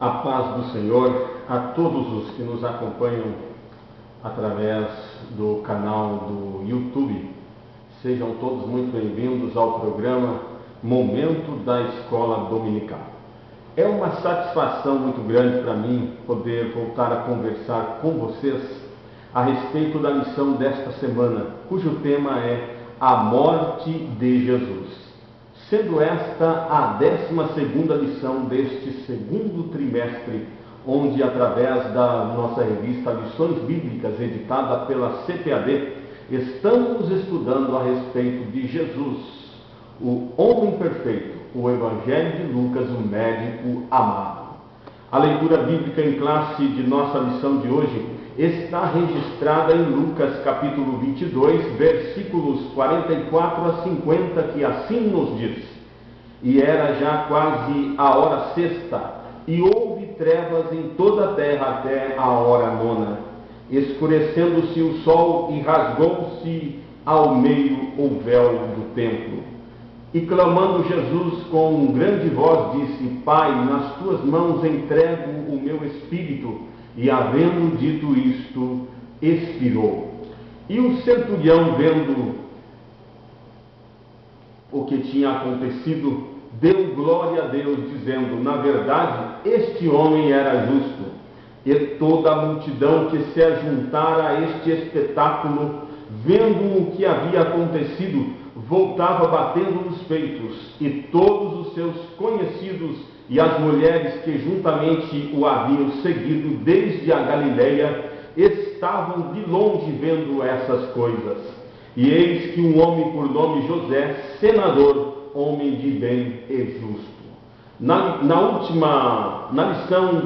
A paz do Senhor a todos os que nos acompanham através do canal do YouTube. Sejam todos muito bem-vindos ao programa Momento da Escola Dominical. É uma satisfação muito grande para mim poder voltar a conversar com vocês a respeito da lição desta semana, cujo tema é a morte de Jesus. Sendo esta a 12ª lição deste segundo trimestre, onde através da nossa revista Lições Bíblicas, editada pela CPAD, estamos estudando a respeito de Jesus, o homem perfeito, o Evangelho de Lucas, o médico amado. A leitura bíblica em classe de nossa lição de hoje está registrada em Lucas capítulo 22, versículos 44 a 50, que assim nos diz: E era já quase a hora sexta, e houve trevas em toda a terra até a hora nona, escurecendo-se o sol e rasgou-se ao meio o véu do templo. E clamando Jesus com grande voz, disse: Pai, nas tuas mãos entrego o meu espírito. E havendo dito isto, expirou. E o centurião, vendo o que tinha acontecido, deu glória a Deus, dizendo: Na verdade, este homem era justo. E toda a multidão que se ajuntara a este espetáculo, vendo o que havia acontecido, voltava batendo nos peitos, e todos os seus conhecidos e as mulheres que juntamente o haviam seguido desde a Galileia estavam de longe vendo essas coisas. E eis que um homem por nome José, senador, homem de bem e justo. Na lição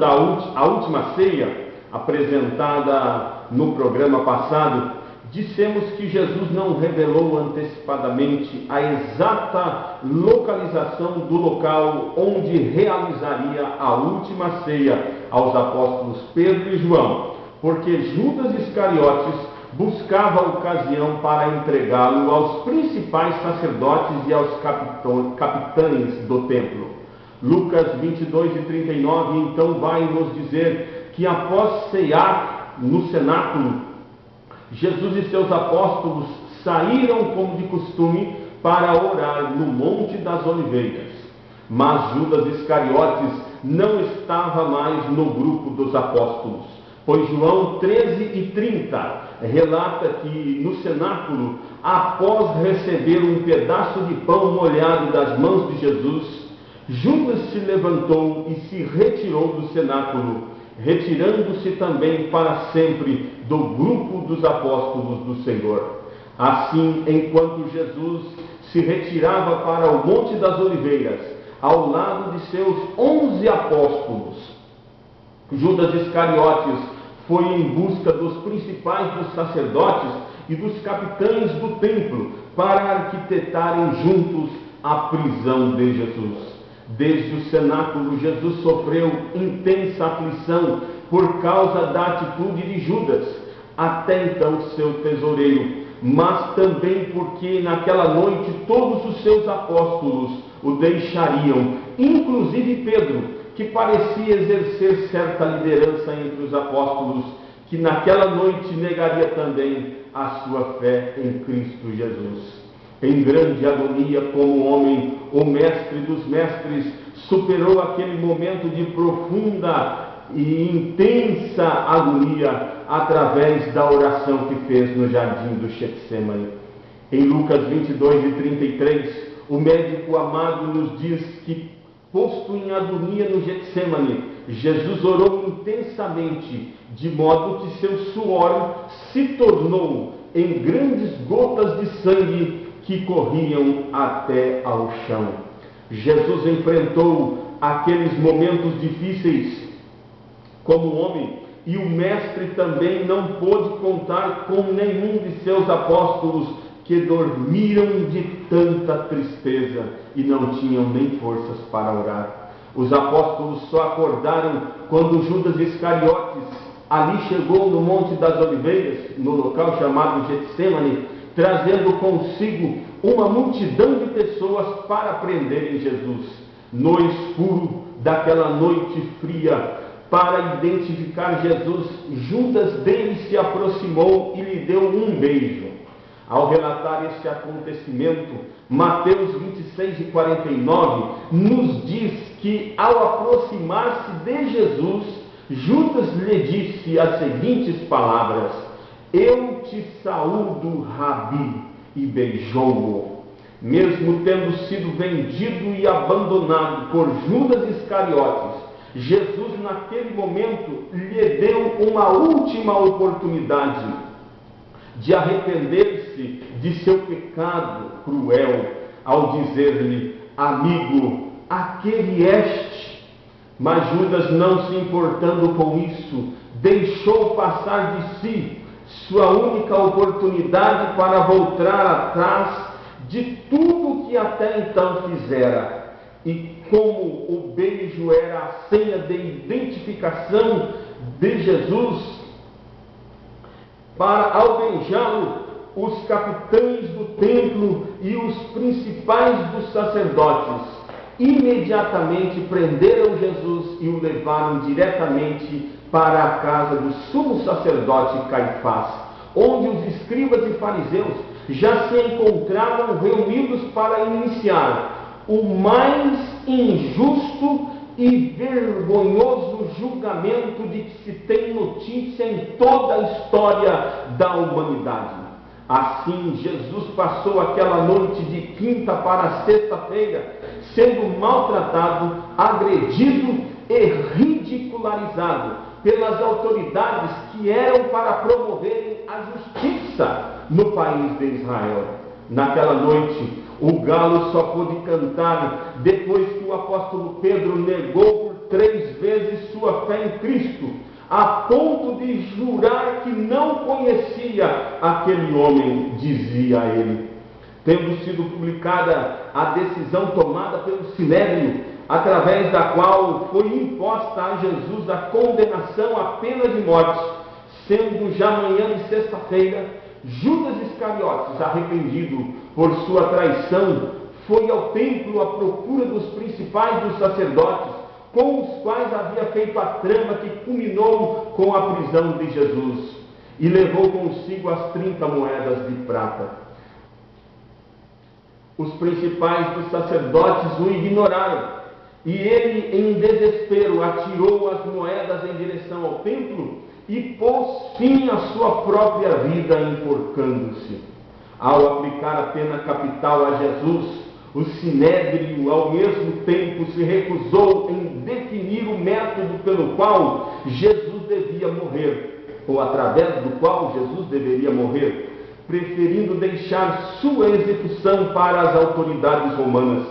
a última ceia, apresentada no programa passado, dissemos que Jesus não revelou antecipadamente a exata localização do local onde realizaria a última ceia aos apóstolos Pedro e João, porque Judas Iscariotes buscava ocasião para entregá-lo aos principais sacerdotes e aos capitães do templo. Lucas 22 e 39 então vai nos dizer que após ceiar no cenáculo, Jesus e seus apóstolos saíram como de costume para orar no Monte das Oliveiras. Mas Judas Iscariotes não estava mais no grupo dos apóstolos, pois João 13 e 30 relata que no cenáculo, após receber um pedaço de pão molhado das mãos de Jesus, Judas se levantou e se retirou do cenáculo, retirando-se também para sempre do grupo dos apóstolos do Senhor. Assim, enquanto Jesus se retirava para o Monte das Oliveiras, ao lado de seus 11 apóstolos, Judas Iscariotes foi em busca dos principais dos sacerdotes e dos capitães do templo para arquitetarem juntos a prisão de Jesus. Desde o cenáculo, Jesus sofreu intensa aflição por causa da atitude de Judas, até então seu tesoureiro, mas também porque naquela noite todos os seus apóstolos o deixariam, inclusive Pedro, que parecia exercer certa liderança entre os apóstolos, que naquela noite negaria também a sua fé em Cristo Jesus. Em grande agonia como homem, o mestre dos mestres superou aquele momento de profunda e intensa agonia através da oração que fez no jardim do Getsemane. Em Lucas 22 e 33, o médico amado nos diz que, posto em agonia no Getsemane, Jesus orou intensamente, de modo que seu suor se tornou em grandes gotas de sangue que corriam até ao chão. Jesus enfrentou aqueles momentos difíceis como homem, e o mestre também não pôde contar com nenhum de seus apóstolos, que dormiram de tanta tristeza e não tinham nem forças para orar. Os apóstolos só acordaram quando Judas Iscariotes ali chegou no Monte das Oliveiras, no local chamado Getsemane, trazendo consigo uma multidão de pessoas para prenderem Jesus. No escuro, daquela noite fria, para identificar Jesus, Judas dele se aproximou e lhe deu um beijo. Ao relatar este acontecimento, Mateus 26:49 nos diz que, ao aproximar-se de Jesus, Judas lhe disse as seguintes palavras: "Eu te saúdo, Rabi", e beijou-o. Mesmo tendo sido vendido e abandonado por Judas Iscariotes, Jesus naquele momento lhe deu uma última oportunidade de arrepender-se de seu pecado cruel, ao dizer-lhe: "Amigo, aquele este". Mas Judas, não se importando com isso, deixou passar de si sua única oportunidade para voltar atrás de tudo que até então fizera. E como o beijo era a senha de identificação de Jesus, ao beijá-lo, os capitães do templo e os principais dos sacerdotes imediatamente prenderam Jesus e o levaram diretamente para a casa do sumo sacerdote Caifás, onde os escribas e fariseus já se encontravam reunidos para iniciar o mais injusto e vergonhoso julgamento de que se tem notícia em toda a história da humanidade. Assim, Jesus passou aquela noite de quinta para sexta-feira, sendo maltratado, agredido e ridicularizado pelas autoridades que eram para promoverem a justiça no país de Israel. Naquela noite, o galo só pôde cantar depois que o apóstolo Pedro negou por 3 vezes sua fé em Cristo, a ponto de jurar que não conhecia aquele homem, dizia ele. Tendo sido publicada a decisão tomada pelo Sinédrio, através da qual foi imposta a Jesus a condenação à pena de morte, sendo já manhã de sexta-feira, Judas Iscariotes, arrependido por sua traição, foi ao templo à procura dos principais dos sacerdotes, com os quais havia feito a trama que culminou com a prisão de Jesus, e levou consigo as 30 moedas de prata. Os principais dos sacerdotes o ignoraram, e ele, em desespero, atirou as moedas em direção ao templo e pôs fim à sua própria vida, enforcando-se. Ao aplicar a pena capital a Jesus, o Sinédrio, ao mesmo tempo, se recusou em definir o método pelo qual Jesus devia morrer, ou através do qual Jesus deveria morrer, preferindo deixar sua execução para as autoridades romanas.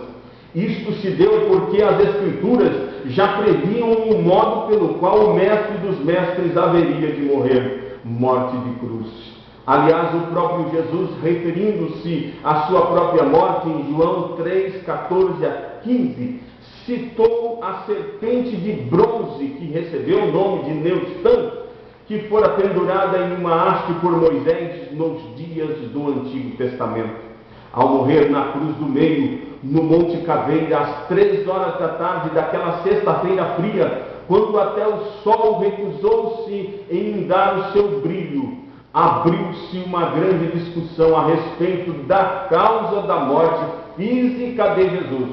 Isto se deu porque as Escrituras já previam o modo pelo qual o mestre dos mestres haveria de morrer, morte de cruz. Aliás, o próprio Jesus, referindo-se à sua própria morte em João 3, 14 a 15, citou a serpente de bronze que recebeu o nome de Neustã, que fora pendurada em uma haste por Moisés nos dias do Antigo Testamento. Ao morrer na cruz do meio, no Monte Caveira, às 3 horas da tarde daquela sexta-feira fria, quando até o sol recusou-se em dar o seu brilho, abriu-se uma grande discussão a respeito da causa da morte física de Jesus.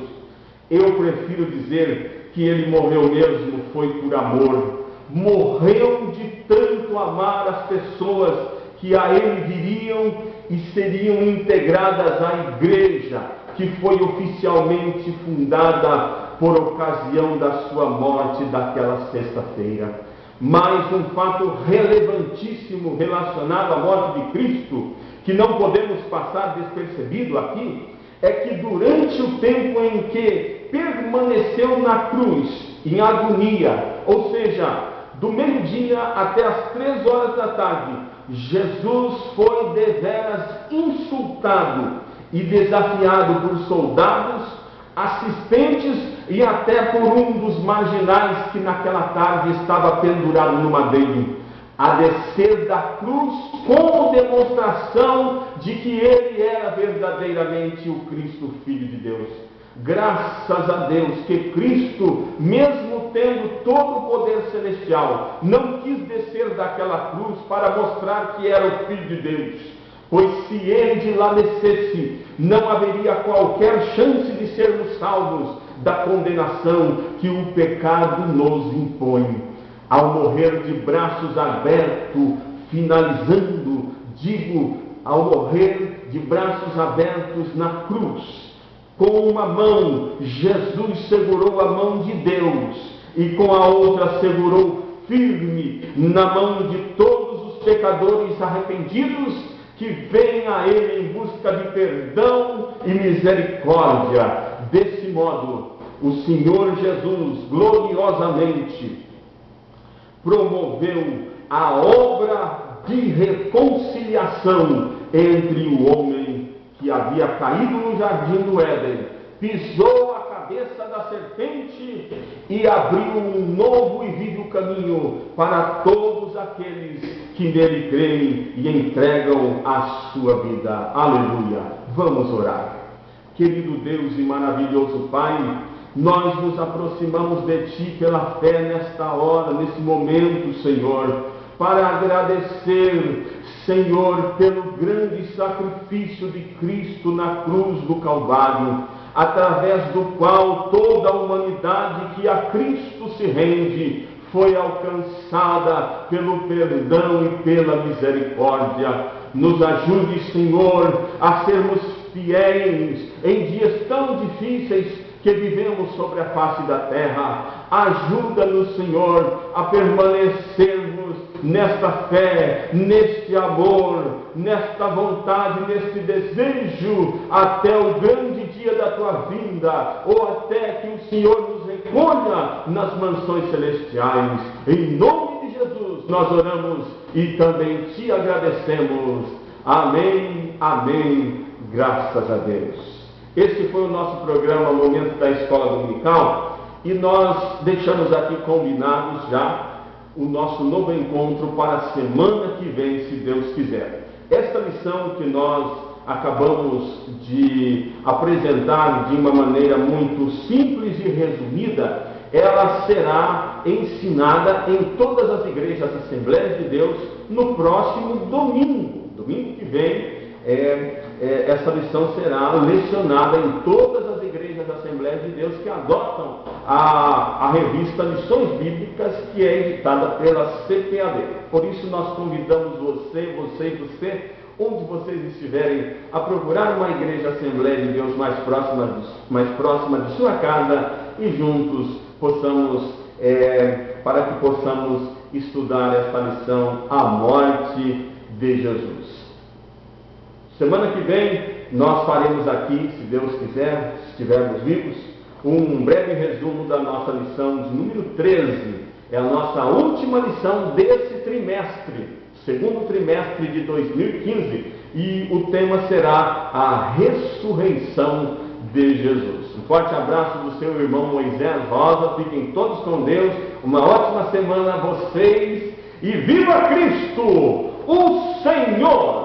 Eu prefiro dizer que ele morreu mesmo foi por amor. Morreu de tanto amar as pessoas que a ele viriam e seriam integradas à igreja, que foi oficialmente fundada por ocasião da sua morte daquela sexta-feira. Mas um fato relevantíssimo relacionado à morte de Cristo, que não podemos passar despercebido aqui, é que durante o tempo em que permaneceu na cruz, em agonia, ou seja, do meio-dia até as 3 horas da tarde, Jesus foi deveras insultado e desafiado por soldados, assistentes e até por um dos marginais que naquela tarde estava pendurado no madeiro, a descer da cruz como demonstração de que ele era verdadeiramente o Cristo, Filho de Deus. Graças a Deus que Cristo, mesmo tendo todo o poder celestial, não quis descer daquela cruz para mostrar que era o Filho de Deus, pois se ele de lá descesse, não haveria qualquer chance de sermos salvos da condenação que o pecado nos impõe. Ao morrer de braços abertos, finalizando, ao morrer de braços abertos na cruz, com uma mão Jesus segurou a mão de Deus e com a outra segurou firme na mão de todos os pecadores arrependidos que vêm a Ele em busca de perdão e misericórdia. Desse modo, o Senhor Jesus gloriosamente promoveu a obra de reconciliação entre o homem que havia caído no jardim do Éden, pisou a cabeça da serpente e abriu um novo e vivo caminho para todos aqueles que nele creem e entregam a sua vida. Aleluia! Vamos orar. Querido Deus e maravilhoso Pai, nós nos aproximamos de Ti pela fé nesta hora, nesse momento, Senhor, para agradecer, Senhor, pelo grande sacrifício de Cristo na cruz do Calvário, através do qual toda a humanidade que a Cristo se rende foi alcançada pelo perdão e pela misericórdia. Nos ajude, Senhor, a sermos fiéis em dias tão difíceis que vivemos sobre a face da terra. Ajuda-nos, Senhor, a permanecermos nesta fé, neste amor, nesta vontade, neste desejo, até o grande dia da Tua vinda, ou até que o Senhor nos recolha nas mansões celestiais. Em nome de Jesus nós oramos e também Te agradecemos. Amém, amém, graças a Deus. Esse foi o nosso programa Momento da Escola Dominical e nós deixamos aqui combinados já o nosso novo encontro para a semana que vem, se Deus quiser. Esta lição que nós acabamos de apresentar de uma maneira muito simples e resumida, ela será ensinada em todas as igrejas Assembleias de Deus no próximo domingo. Domingo que vem, essa lição será lecionada em todas as igrejas Assembleias de Deus que adotam a revista Lições Bíblicas, que é editada pela CPAD. Por isso nós convidamos você, onde vocês estiverem, a procurar uma igreja Assembleia de Deus mais próxima de sua casa e juntos para que possamos estudar esta lição, a morte de Jesus. Semana que vem nós faremos aqui, se Deus quiser, se estivermos vivos, um breve resumo da nossa lição de número 13. É a nossa última lição desse trimestre, segundo trimestre de 2015, e o tema será a ressurreição de Jesus. Um forte abraço do seu irmão Moisés Rosa, fiquem todos com Deus, uma ótima semana a vocês, e viva Cristo, o Senhor!